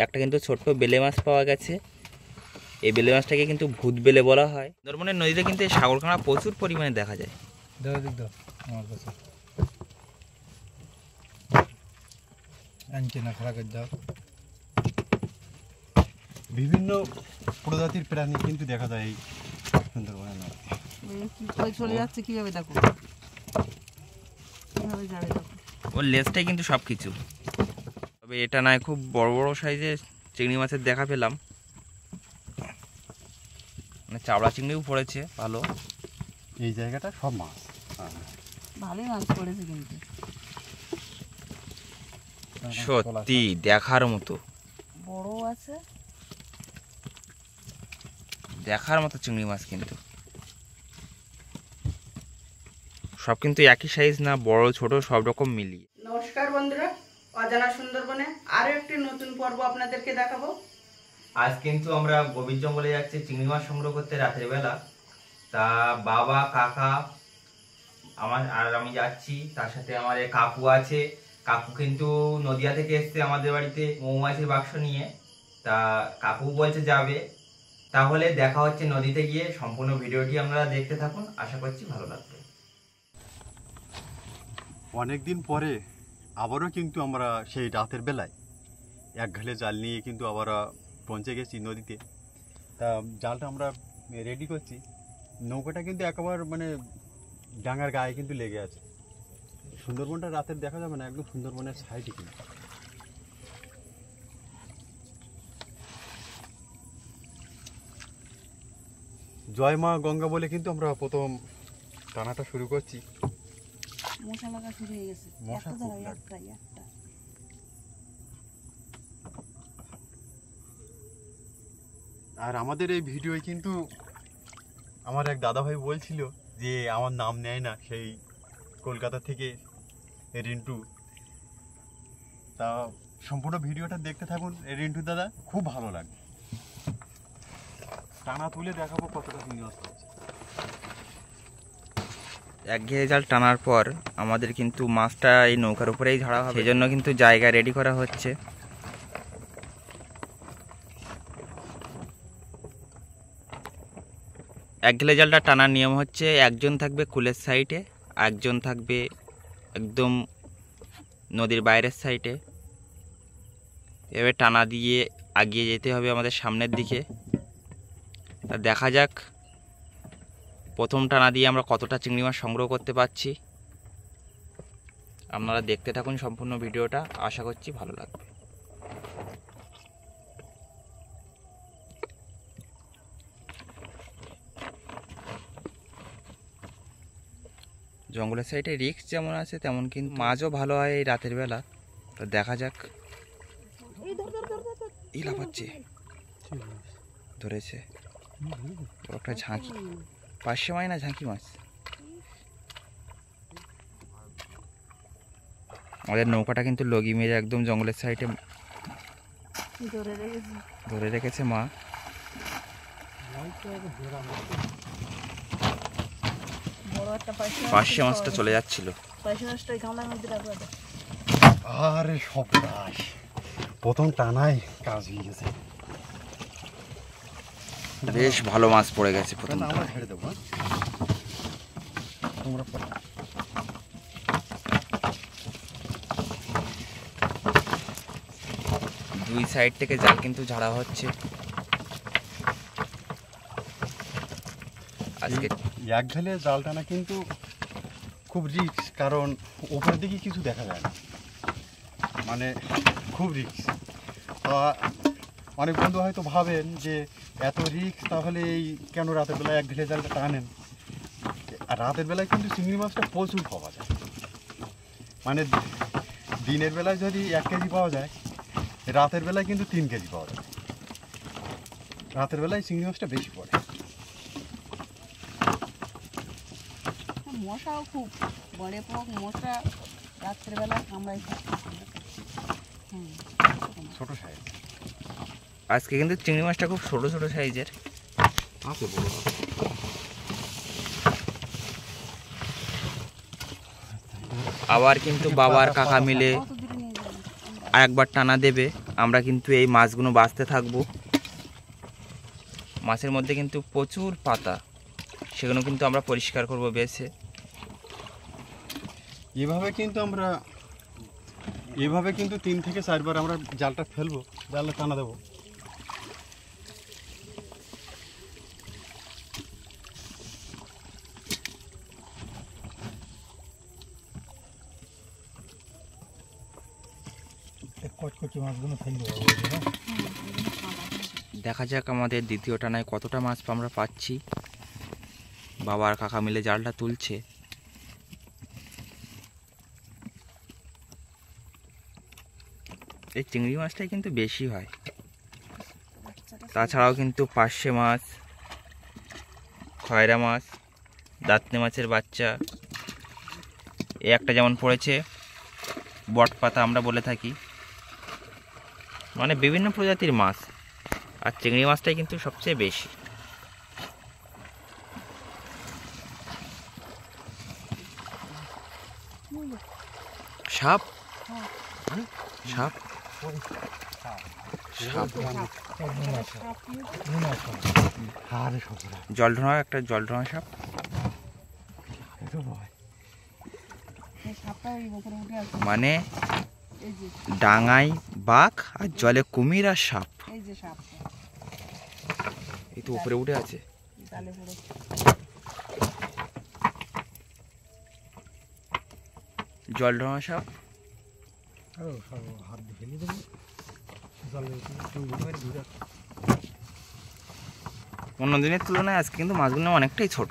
একটা কিন্তু ছোট্ট বেলে মাছ পাওয়া গেছে। এই বেলে মাছটাকে কিন্তু ভূত বেলে বলা হয়। সুন্দরবনের নদীতে কিন্তু এই সাগর কাঁকড়া প্রচুর পরিমাণে দেখা যায়। বিভিন্ন প্রজাতির প্রাণী কিন্তু দেখা যায় এই সুন্দরবনের নদীতে। চলে যাচ্ছে কিভাবে দেখো, কিভাবে যাবে দেখো। ওর লেজটাই কিন্তু সব কিছু। তবে এটা নয়, খুব বড় বড় সাইজের চিংড়ি মাছের দেখা পেলাম, মানে চাবড়া চিংড়িও পড়েছে ভালো। এই জায়গাটা সব মাছ, ভালোই মাছ পড়েছে কিন্তু সত্যি দেখার মতো, বড় আছে, দেখার মতো চিংড়ি মাছ। কিন্তু সব কিন্তু একই সাইজ না, বড় ছোট সব রকম মিলিয়ে। নমস্কার বন্ধুরা, অজানা সুন্দরবনে আরো একটি নতুন পর্ব আপনাদেরকে দেখাবো। আজ কিন্তু আমরা গভীর জঙ্গলে যাচ্ছি চিংড়ি মাছ সংগ্রহ করতে রাতের বেলা। তা বাবা, কাকা, আমি যাচ্ছি, তার সাথে আমার কাকু আছে। কাকু কিন্তু নদিয়া থেকে এসছে আমাদের বাড়িতে মৌমাছির বাক্স নিয়ে। তা কাকু বলছে যাবে, তাহলে দেখা হচ্ছে নদীতে গিয়ে। সম্পূর্ণ ভিডিওটি আপনারা দেখতে থাকুন, আশা করছি ভালো লাগবে। অনেকদিন পরে আবারও কিন্তু আমরা সেই রাতের বেলায় এক ঘালে জাল নিয়ে কিন্তু আবার পৌঁছে গেছি নদীতে। তা জালটা আমরা রেডি করছি। নৌকাটা কিন্তু একেবারে মানে ডাঙার গায়ে কিন্তু লেগে আছে। সুন্দরবনটা রাতের দেখা যাবে না, একদম সুন্দরবনের সাইডে কিন্তু। জয় মা গঙ্গা বলে কিন্তু আমরা প্রথম টানাটা শুরু করছি। মশা লাগা শুরু হয়ে গেছে, মশা একটা খুব ধরো, লাগে। একটা। আর আমাদের এই ভিডিওয় কিন্তু আমার এক দাদাভাই বলছিল যে আমার নাম নেয় না, সেই কলকাতা থেকে রিন্টু। তা সম্পূর্ণ ভিডিওটা দেখতে থাকুন রিন্টু দাদা, খুব ভালো লাগবে। টানা তুলে দেখাবো কতটা চিংড়ি মাছ পাচ্ছে। একঘেয়ে জাল টানার পর আমাদের কিন্তু মাছটা এই নৌকার উপরেই ঝাড়া হবে, সেই জন্য কিন্তু জায়গা রেডি করা হচ্ছে। একঘেলে জালটা টানার নিয়ম হচ্ছে, একজন থাকবে কুলের সাইডে, একজন থাকবে একদম নদীর বাইরের সাইডে। এভাবে টানা দিয়ে এগিয়ে যেতে হবে আমাদের সামনের দিকে। তা দেখা যাক প্রথম টানা দিয়ে আমরা কতটা চিংড়ি মাছ সংগ্রহ করতে পারছি। আপনারা দেখতে থাকুন সম্পূর্ণ ভিডিওটা, আশা করছি ভালো লাগবে। জঙ্গলের সাইডে রিস্ক যেমন আছে তেমন কিন্তু মাছও ভালো হয় এই রাতের বেলা। তো দেখা যাক। এই লাফাচ্ছে, ধরেছে একটা ঝাঁকি, 500 মাইনা ঝাঁকি মাছ। আমাদের নৌকাটা কিন্তু লগি মেরে একদম জঙ্গলের সাইডে ধরে রেখেছে মা। পার্শে মাছটা চলে যাচ্ছিল। আরে সর্বনাশ, প্রথম টানায় কাজ হয়ে গেছে। বেশ ভালো মাছ পড়ে গেছে প্রথম। আমরা ছেড়ে দেবো, তোমরা দুই সাইড থেকে জাল কিন্তু ঝাড়া হচ্ছে আজকে। এক ঘালে জাল টানা কিন্তু খুব রিস্ক, কারণ ওপরের দিকে কিছু দেখা যায় না, মানে খুব রিস্ক। অনেক বন্ধু হয়তো ভাবেন যে এত রিস্ক, তাহলে এই কেন রাতের বেলায় এক ঘেলে জালটা টানেন। আর রাতের বেলায় কিন্তু চিংড়ি মাছটা প্রচুর পাওয়া যায়। মানে দিনের বেলায় যদি 1 কেজি পাওয়া যায়, রাতের বেলায় কিন্তু 3 কেজি পাওয়া যায়। রাতের বেলায় চিংড়ি মাছটা বেশি পড়ে। মশাও খুব বড়ে পোক, মশা রাত্রের বেলা কামড়াই। ছোট সাইজ আজকে কিন্তু চিংড়ি মাছটা খুব ছোট ছোট সাইজের আছে, বড় আবার কিন্তু বাবার কাকা মিলে আরেকবার টানা দেবে। আমরা কিন্তু এই মাছগুলো বাছতে থাকবো। মাছের মধ্যে কিন্তু প্রচুর পাতা, সেগুলো কিন্তু আমরা পরিষ্কার করব বেছে। এভাবে কিন্তু 3 থেকে 4 বার আমরা জালটা ফেলবো, জালে টানা দেবো। কচকচি মাছগুলো ফেলবো। দেখা যাক আমাদের দ্বিতীয় টানায় কতটা মাছ আমরা পাচ্ছি। বাবা আর কাকা মিলে জালটা তুলছে। এই চিংড়ি মাছটাই কিন্তু বেশি হয়, তাছাড়াও কিন্তু পার্শে মাছ, খয়রা মাছ, দাঁতনে মাছের বাচ্চা, এই একটা যেমন পড়েছে বটপাতা আমরা বলে থাকি, মানে বিভিন্ন প্রজাতির মাছ। আর চিংড়ি মাছটাই কিন্তু সবচেয়ে বেশি। সাপ, সাপ, সাপ, জল ঢোনা, একটা জল ঢোনা সাপ। মানে ডাঙায় বাঘ আর জলে কুমির আর সাপ। এই তো উপরে উঠে আছে। জল ঢোনা সাপ। হাত দিয়ে ফেলে দেবো জলে। অন্য দিনের তুলনায় আজকে কিন্তু মাছগুলো অনেকটাই ছোট।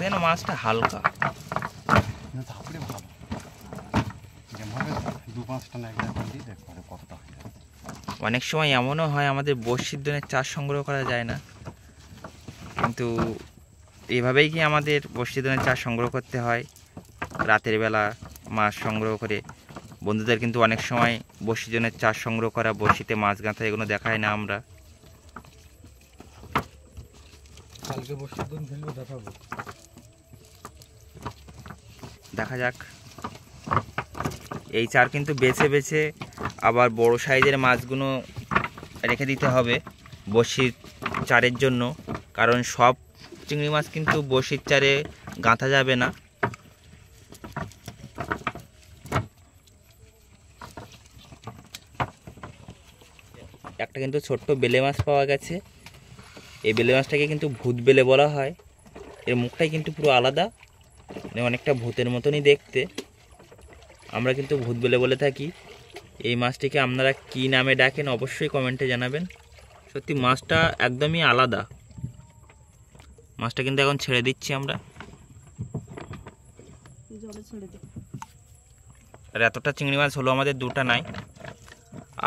যেন মাছটা হালকা, অনেক সময় এমনও হয় আমাদের বড়শির জন্য চাষ সংগ্রহ করা যায় না, কিন্তু এভাবেই কি আমাদের বড়শির জন্য চাষ সংগ্রহ করতে হয়। রাতের বেলা মাছ সংগ্রহ করে বন্ধুদের কিন্তু অনেক সময় বড়শির জন্য চাষ সংগ্রহ করা, বড়শিতে মাছ গাঁথা, এগুলো দেখায় না আমরা। কালকে বসে দিন ফেলবো, দেখাবো। দেখা যাক। এই চার কিন্তু বেছে বেছে আবার বড় সাইজের মাছগুলো রেখে দিতে হবে বড়শির চারের জন্য, কারণ সব চিংড়ি মাছ কিন্তু বড়শির চারে গাঁথা যাবে না। একটা কিন্তু ছোট্ট বেলে মাছ পাওয়া গেছে। এই বেলে মাছটাকে কিন্তু ভূত বেলে বলা হয়। এর মুখটাই কিন্তু পুরো আলাদা, মানে অনেকটা ভূতের মতনই দেখতে। আমরা কিন্তু ভূত বেলে বলে থাকি। এই মাছটিকে আপনারা কী নামে ডাকেন অবশ্যই কমেন্টে জানাবেন। সত্যি মাছটা একদমই আলাদা। মাছটা কিন্তু এখন ছেড়ে দিচ্ছি আমরা। আর এতটা চিংড়ি মাছ হলো আমাদের দুটা নাই।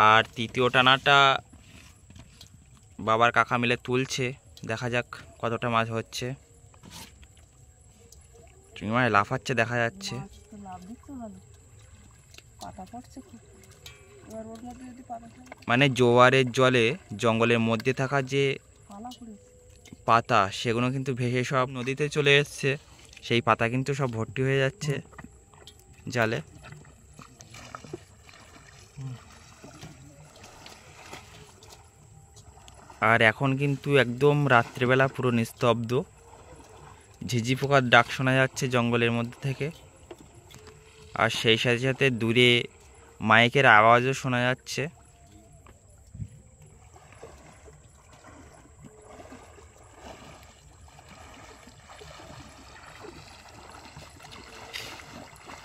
আর তৃতীয় টানাটা বাবার কাকা মিলে তুলছে। দেখা যাক কতটা মাছ হচ্ছে। চিংড়ি মাছ লাফাচ্ছে দেখা যাচ্ছে। মানে জোয়ারের জলে জঙ্গলের মধ্যে থাকা যে পাতা, সেগুলো কিন্তু ভেসে সব নদীতে চলে এসছে। সেই পাতা কিন্তু সব ভর্তি হয়ে যাচ্ছে জালে। আর এখন কিন্তু একদম রাত্রেবেলা পুরো নিস্তব্ধ। ঝিঝি পোকার ডাক শোনা যাচ্ছে জঙ্গলের মধ্যে থেকে। আর সেই সাথে সাথে দূরে মাইকের আওয়াজও শোনা যাচ্ছে।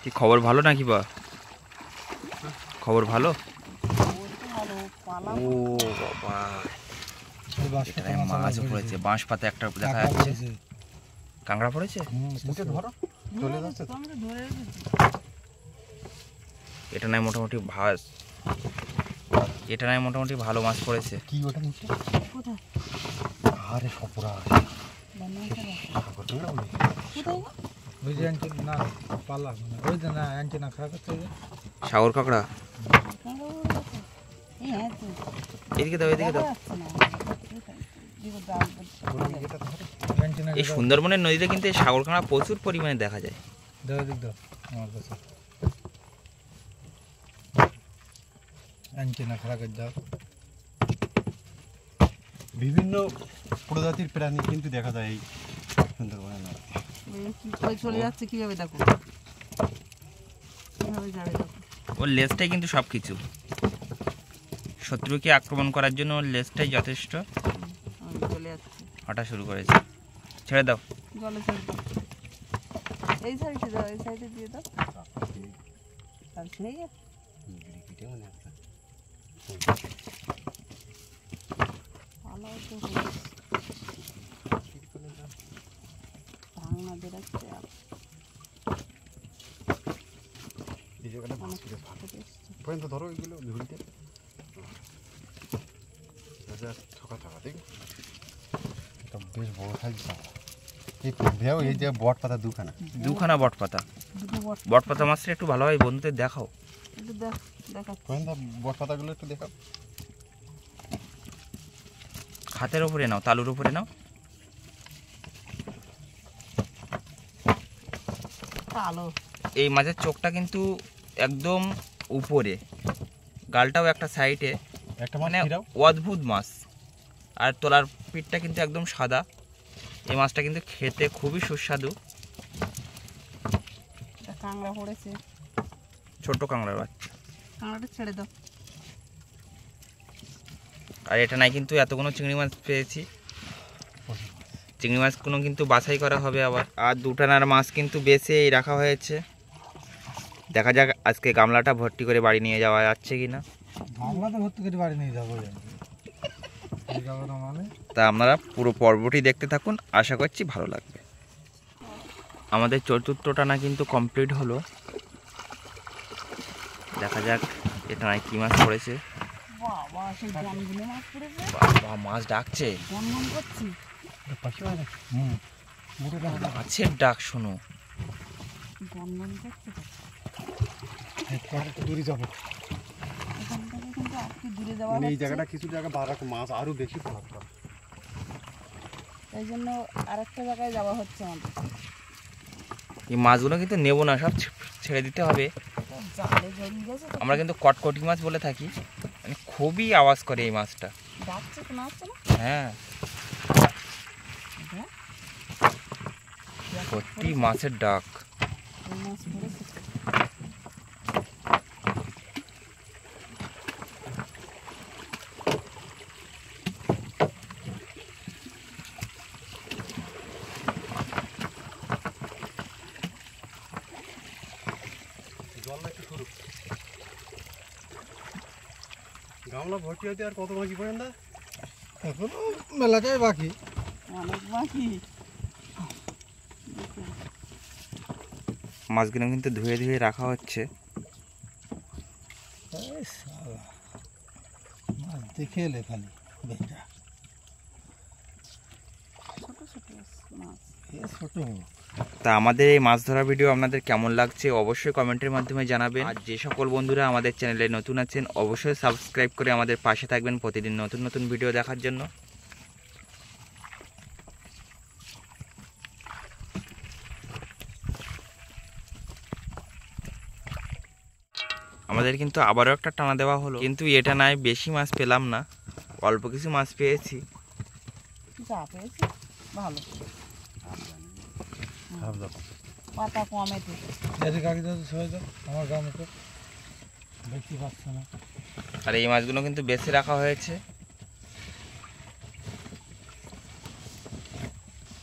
কি খবর, ভালো নাকি বা? খবর ভালো। ও বাবা, এখানে মাছ পড়েছে। বাঁশ পাতা একটা দেখা যাচ্ছে। কাঁকড়া পড়েছে। এটা নয় মোটামুটি ভাস, এটা নয় মোটামুটি ভালো মাছ পড়েছে। কি ওটা নিচে? আরে সপুরা ওই যে আনছি না পালা, ওই যে না আনছি না খারাপ করতে সাগর কাঁকড়া। এদিকে দাও, এদিকে দাও। এই সুন্দরবনের নদীতে কিন্তু এই সাগর কাঁকড়া প্রচুর পরিমাণে দেখা যায়। দাও দিক দাও আমার কাছে আনছি না খারাপ করে দাও। বিভিন্ন প্রজাতির প্রাণী কিন্তু দেখা যায় এই সুন্দরবনের নদীতে। চলে যাচ্ছে কিভাবে দেখো, কিভাবে যাবে দেখো। ওর লেজটাই কিন্তু সব কিছু, শত্রুকে আক্রমণ করার জন্য ওর লেজটাই যথেষ্ট। চলে যাচ্ছে, হাঁটা শুরু করেছে, ছেড়ে দাও। জলে ছেড়ে দাও, এই সাইডে দাও, এই সাইডে দিয়ে দাও। আর সেই ভালো তো ভাঙনা বেরোচ্ছে আর এই জায়গাটা মাছ ফিরে পর্যন্ত ধরো এগুলো ঝুড়িতে ঠকা ঠকা ঠিক এটা বেশ বড় সাইজ। এই ভেও এই যে বট পাতা দুখানা বটপাতা। দুটো বট, বটপাতা মাছটা একটু ভালোভাবে বন্ধুদের দেখাও। একটু দেখাচ্ছি। পর্যন্ত বট পাতাগুলো একটু দেখাও। হাতের ওপরে নাও, তালুর ওপরে নাও। কালো এই মাছের চোখটা কিন্তু একদম উপরে, গালটাও একটা সাইডে, একটা মাছ মানে ফিরাও। অদ্ভুত মাছ। আর তোলার পিঠটা কিন্তু একদম সাদা। এই মাছটা কিন্তু খেতে খুবই সুস্বাদু। একটা কাঁকড়া পড়েছে, ছোট কাঁকড়ার বাচ্চা। কাঁকড়াটা ছেড়ে দাও। আর এটা নাই কিন্তু এতগুলো চিংড়ি মাছ পেয়েছি। চিংড়ি মাছগুলো কিন্তু বাছাই করা হবে আবার। আর দুটানার মাছ কিন্তু বেছে রাখা হয়েছে। দেখা যাক আজকে গামলাটা ভর্তি করে বাড়ি নিয়ে যাওয়া যাচ্ছে কিনা। আমরা তো ভর্তি করে বাড়ি নিয়ে যাবো যাবো না মানে। তা আপনারা পুরো পর্বটি দেখতে থাকুন, আশা করছি ভালো লাগবে। আমাদের চতুর্থ টানা কিন্তু কমপ্লিট হলো। দেখা যাক এটা নাই কি মাছ পড়েছে। বাবা সেই গনগুলো মাছ পড়েছে, বাবা মাছ ডাকছে, গনগন করছি। মাছের ডাক শোনো। গনগন করছে তো। দূরে যাবো এখান থেকে কিন্তু আর কি দূরে যাওয়া মানে এই হচ্ছে। জায়গাটা কিছু জায়গা বাড়াতে মাছ আরো বেশি পড়াতে পারে। এই জন্য আরেকটা জায়গায় যাওয়া হচ্ছে আমাদের। এই মাছগুলো কিন্তু নেবো না, সব ছেড়ে দিতে হবে। জালে জড়িয়ে গেছে তো, আমরা কিন্তু কটকটি মাছ বলে থাকি, মানে খুবই আওয়াজ করে এই মাছটা। ডাকছে তো, নাচছে না। হ্যাঁ, হ্যাঁ, সত্যি মাছের ডাক। এই মাছ পড়েছে। জলটা একটু সরু। গামলা ভর্তি হইতে আর কত বাকি পড়েন না? এখনো মেলাটাই বাকি। অনেক বাকি। মাছগুলো কিন্তু ধুয়ে ধুয়ে রাখা হচ্ছে। এই শালা, মাছ দেখে এলে খালি বেটা। ছোট ছোট মাছ। এ ছোট তা আমাদের এই মাছ ধরা ভিডিও আপনাদের কেমন লাগছে অবশ্যই কমেন্টের মাধ্যমে জানাবেন। আর যে সকল বন্ধুরা আমাদের চ্যানেলে নতুন আছেন অবশ্যই সাবস্ক্রাইব করে আমাদের পাশে থাকবেন প্রতিদিন নতুন নতুন ভিডিও দেখার জন্য। আমাদের কিন্তু আবারও একটা টানা দেওয়া হলো, কিন্তু এটা নাই বেশি মাছ পেলাম না, অল্প কিছু মাছ পেয়েছি। যা পেয়েছি ভালো, খারাপ যাবো। পাতা কমে তো। এদিকে কাকি দাও সবাই দাও, আমার গ্রামে তো দেখতে পাচ্ছে না। আর এই মাছগুলো কিন্তু বেছে রাখা হয়েছে।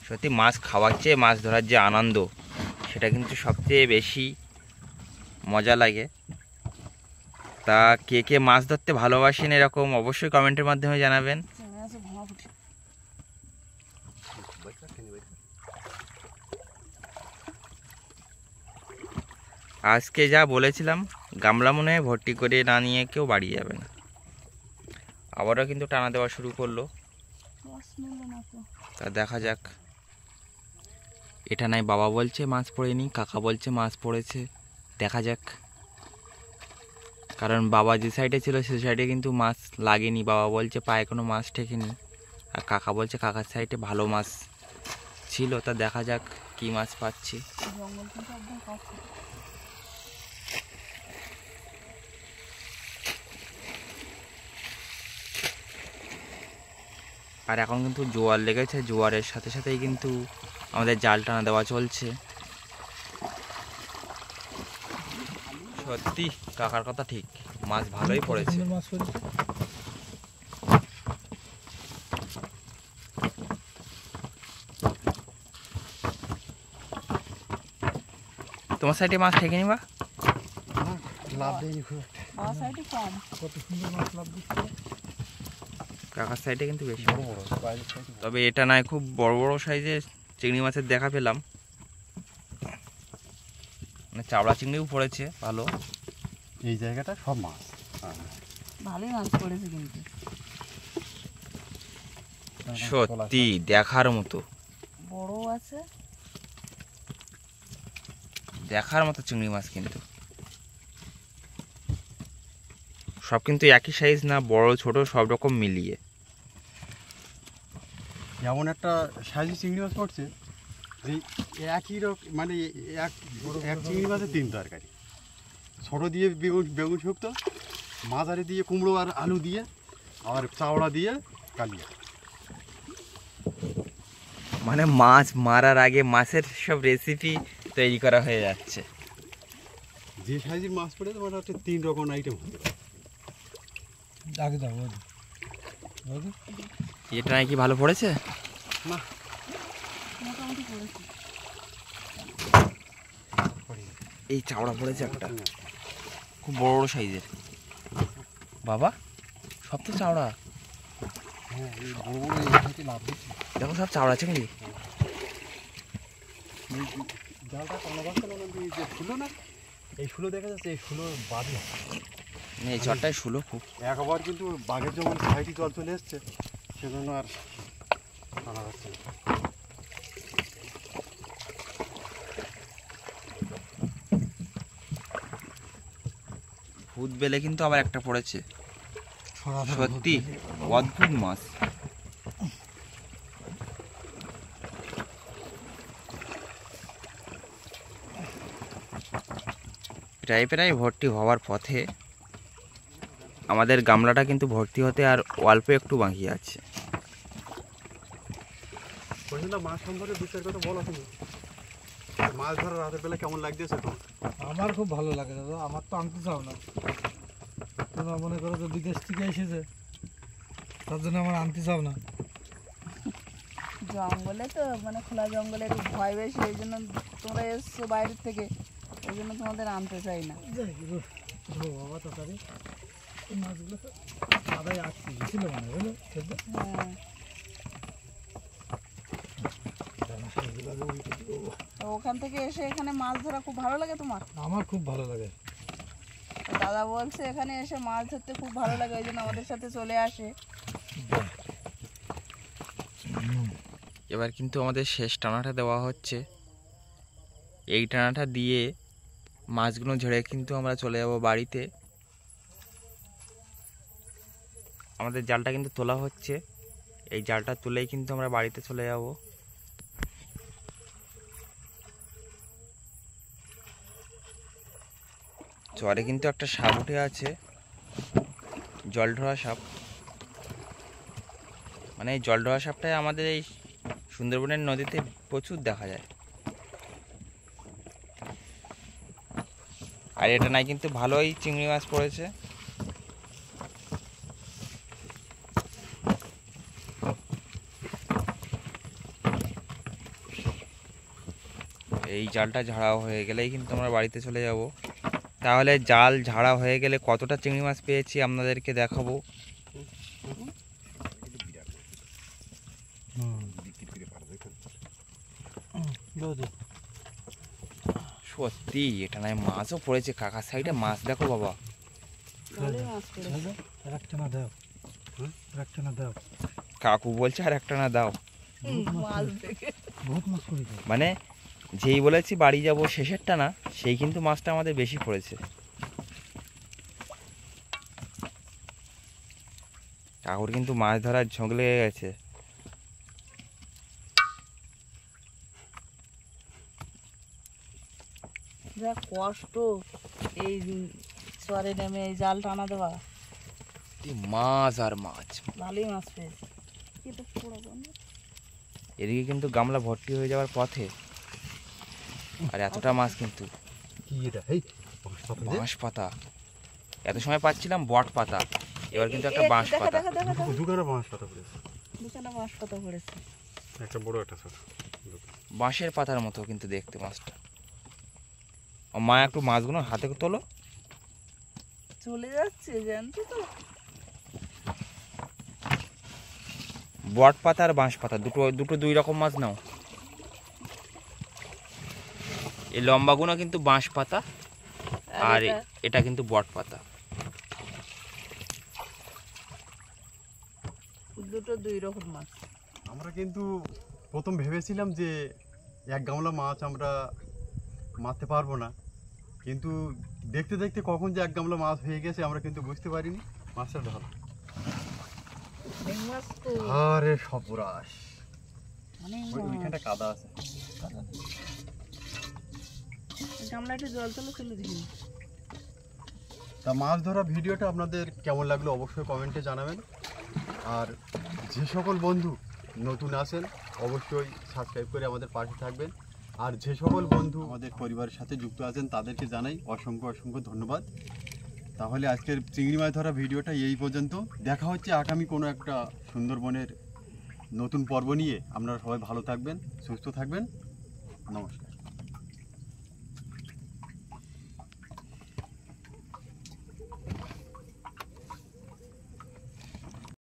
সত্যি মাছ খাওয়ার চেয়ে মাছ ধরার যে আনন্দ সেটা কিন্তু সবচেয়ে বেশি মজা লাগে। তা কে কে মাছ ধরতে ভালোবাসেন এরকম অবশ্যই কমেন্টের মাধ্যমে জানাবেন। চিংড়ি মাছের ঘোড়া ফুটে। আজকে যা বলেছিলাম গামলা মনে হয় ভর্তি করে না নিয়ে কেউ বাড়ি যাবে না। আবারও কিন্তু টানা দেওয়া শুরু করলো। রস মেলে না তো। তা দেখা যাক। এটা নাই বাবা বলছে মাছ পড়েনি, কাকা বলছে মাছ পড়েছে, দেখা যাক। কারণ বাবা যে সাইডে ছিল সে সাইডে কিন্তু মাছ লাগেনি, বাবা বলছে পায়ে কোনো মাছ ঠেকেনি। আর কাকা বলছে কাকার সাইডে ভালো মাছ ছিল, তা দেখা যাক কি মাছ পাচ্ছি। জঙ্গল কিন্তু একদম কাছে। আর এখন কিন্তু জোয়ার লেগেছে, জোয়ারের সাথে সাথেই কিন্তু আমাদের জাল টানা দেওয়া চলছে। সত্যি কাকার কথা ঠিক, মাছ ভালোই পড়েছে। সুন্দর মাছ পড়েছে। তোমার সাইডে মাছ থেকে নিবা? লাভ দেয়নি খুব একটা। আমার সাইডে কম। কত সুন্দর মাছ লাভ দিচ্ছে। কাকার সাইডে কিন্তু বেশি, বড় বড় বাইরের সাইডে বড়। তবে এটা নয় খুব বড় বড় সাইজের চিংড়ি মাছের দেখা পেলাম, মানে চাবড়া চিংড়িও পড়েছে ভালো। এই জায়গাটা সব মাছ। ভালোই মাছ পড়েছে কিন্তু। সত্যি দেখার মতো, বড় আছে। দেখার মতো চিংড়ি মাছ, কিন্তু সব কিন্তু একই সাইজ না, বড় ছোট সব রকম মিলিয়ে। এমন একটা সাইজের চিংড়ি মাছ পড়ছে যে একই রকম, মানে এক চিংড়ি মাছের 3 তরকারি। ছোট দিয়ে বেগুন শুক্তো, মাঝারি দিয়ে কুমড়ো আর আলু দিয়ে, আর চাওড়া দিয়ে কালিয়া। মানে মাছ মারার আগে মাছের সব রেসিপি তৈরি করা হয়ে যাচ্ছে। যে সাইজের মাছ পড়েছে মানে হচ্ছে 3 রকম আইটেম হতে পারে। আগে দাও ওই দাও। এটা নাকি ভালো পড়েছে, না মোটামুটি পড়েছে। এই চাওড়া পড়েছে একটা খুব বড় বড় সাইজের। বাবা সব তো চাওড়া, হ্যাঁ, এই বড় বড় এই সাইজে লাভ দিচ্ছে। দেখো সব চাওড়া চিংড়ি। এই জালটা কোনো বাচ্চা না, যে শুলো না, এই শুলো দেখা যাচ্ছে, এই শুলো বাদে এই চরটায় শুলো খুব। একবার কিন্তু বাঘের যেমন সাইডে জল চলে এসছে, সেজন্য আর আনা যাচ্ছে না। ভূত বেলে কিন্তু আবার একটা পড়েছে, সত্যি অদ্ভুত মাছ। প্রায় প্রায় ভর্তি হওয়ার পথে, আমাদের গামলাটা কিন্তু ভর্তি হতে আর অল্প একটু বাকি আছে। বলছিলাম মাছ সম্পর্কে 2-4 কথা বলো তুমি। মাছ ধরা রাতের বেলা কেমন লাগতেছে তোমার? আমার খুব ভালো লাগে দাদা, আমার তো আনতে চাও না। তোমরা মনে করো যে বিদেশ থেকে এসেছে, তার জন্য আমার আনতে চাও না। জঙ্গলে তো মানে খোলা জঙ্গলে একটু ভয় বেশি, এই জন্য তোমরা এসছো বাইরের থেকে, ওই জন্য তোমাদের আনতে চাই না। বাবা তাড়াতাড়ি এই মাছগুলো তো সাদাই আসছে ছিল মানে বুঝলো। হ্যাঁ, তো ওখান থেকে এসে এখানে মাছ ধরা খুব ভালো লাগে তোমার? আমার খুব ভালো লাগে। তো দাদা বলছে এখানে এসে মাছ ধরতে খুব ভালো লাগে, ওই জন্য আমাদের সাথে চলে আসে। এবার কিন্তু আমাদের শেষ টানাটা দেওয়া হচ্ছে। এই টানাটা দিয়ে মাছগুলো ঝেড়ে কিন্তু আমরা চলে যাব বাড়িতে। আমাদের জালটা কিন্তু তোলা হচ্ছে, এই জালটা তুলেই কিন্তু আমরা বাড়িতে চলে যাব। চরে কিন্তু একটা সাপ উঠে আছে, জলঢোয়া সাপ। মানে এই জলঢোয়া সাপটাই আমাদের এই সুন্দরবনের নদীতে প্রচুর দেখা যায়। আর এটা নাই কিন্তু ভালোই চিংড়ি মাছ পড়েছে। এই জালটা ঝাড়া হয়ে গেলেই কিন্তু আমরা বাড়িতে চলে যাব। তাহলে জাল ঝাড়া হয়ে গেলে কতটা চিংড়ি মাছ পেয়েছি আপনাদেরকে দেখাবো। সত্যি এটা নয় মাছও পড়েছে, কাকার সাইডে মাছ দেখো বাবা। ভালোই মাছ পড়েছে। একটা না দাও, একটা না দাও। কাকু বলছে আর একটা না দাও। মাছ দেখে বহুত মাছ পড়েছে। মানে যেই বলেছি বাড়ি যাব শেষেরটা না, সেই কিন্তু মাছটা আমাদের বেশি পড়েছে। কাকুর কিন্তু মাছ ধরার ঝোঁক লেগে গেছে, যা কষ্ট এই চরে নেমে এই জাল টানা দেওয়া। মাছ আর মাছ। ভালোই মাছ পেয়েছে। এটা পুরো বন্ধ। এদিকে কিন্তু গামলা ভর্তি হয়ে যাওয়ার পথে, আর এতটা মাছ কিন্তু কি এটা? এই বাঁশ পাতা। এত সময় পাচ্ছিলাম বট পাতা, এবার কিন্তু একটা বাঁশ দেখা পাতা। দেখা দেখা দেখা। দুখানা বাঁশ পাতা পড়েছে, দুখানা মাছ পাতা পড়েছে। একটা বড় একটা ছোট। বাঁশের পাতার মতো কিন্তু দেখতে মাছটা। ও মা, একটু মাছগুলো হাতে তোলো। চলে যাচ্ছে জানছো তো। বট পাতা আর বাঁশ পাতা দুটো দুটো দুই রকম মাছ নাও। এই লম্বাগুলো কিন্তু বাঁশ পাতা, আর এটা কিন্তু বট পাতা। দুটো দুই রকম মাছ। আমরা কিন্তু প্রথম ভেবেছিলাম যে এক গামলা মাছ আমরা মারতে পারবো না, কিন্তু দেখতে দেখতে কখন যে এক গামলা মাছ হয়ে গেছে আমরা কিন্তু বুঝতে পারিনি। মাছটা ধরো। অনেক মাছ তো। আরে সর্বনাশ, অনেক ওইখানটা কাদা আছে। গামলা একটু জল তোলো, চলে দিই। তা মাছ ধরা ভিডিওটা আপনাদের কেমন লাগলো অবশ্যই কমেন্টে জানাবেন। আর যে সকল বন্ধু নতুন আসেন অবশ্যই সাবস্ক্রাইব করে আমাদের পাশে থাকবেন। আর যে সকল বন্ধু আমাদের পরিবারের সাথে যুক্ত আছেন তাদেরকে জানাই অসংখ্য অসংখ্য ধন্যবাদ। তাহলে আজকের চিংড়ি মাছ ধরা ভিডিওটা এই পর্যন্ত। দেখা হচ্ছে আগামী কোনো একটা সুন্দরবনের নতুন পর্ব নিয়ে। আপনারা সবাই ভালো থাকবেন, সুস্থ থাকবেন। নমস্কার।